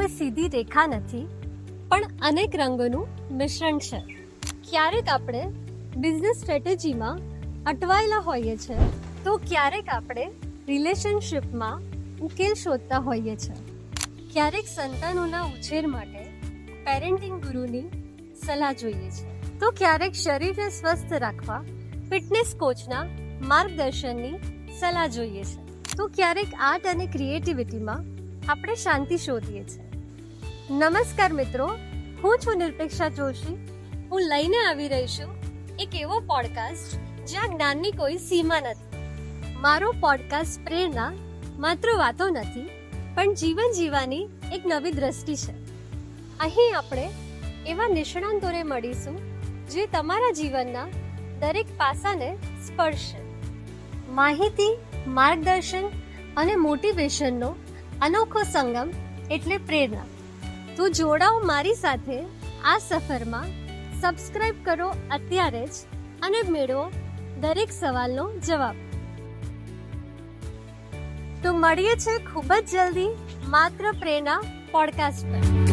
કોઈ સીધી રેખા નથી, પણ અનેક રંગોનું મિશ્રણ છે. ક્યારેક આપણે બિઝનેસ સ્ટ્રેટેજીમાં અટવાયેલા હોઈએ છીએ, તો ક્યારેક આપણે રિલેશનશિપમાં ઉકેલ શોધતા હોઈએ છીએ. ક્યારેક સંતાનોના ઉછેર માટે પેરેન્ટિંગ ગુરુની સલાહ જોઈએ છે, તો ક્યારેક શરીરને સ્વસ્થ રાખવા ફિટનેસ કોચના માર્ગદર્શનની સલાહ જોઈએ છે, તો ક્યારેક આર્ટ અને ક્રિએટિવિટીમાં આપણે શાંતિ શોધીએ છીએ. નમસ્કાર મિત્રો, હું છું નિરપેક્ષા જોશી. હું લઈને આવી રહી છું એક એવો પોડકાસ્ટ જ્યાં જ્ઞાનની કોઈ સીમા નથી. મારો પોડકાસ્ટ પ્રેરણા માત્ર વાતો નથી, પણ જીવન જીવવાની એક નવી દ્રષ્ટિ છે. અહીં આપણે એવા નિષ્ણાંતોને મળીશું જે તમારા જીવનના દરેક પાસાને સ્પર્શશે. માહિતી, માર્ગદર્શન અને મોટિવેશનનો અનોખો સંગમ એટલે પ્રેરણા. તો જોડાઓ મારી સાથે આ સફરમાં. સબસ્ક્રાઇબ કરો અત્યારે જ અને મેળવો દરેક સવાલનો જવાબ. તો મળીએ છે ખૂબ જ જલ્દી માત્ર પ્રેરણા પોડકાસ્ટ પર.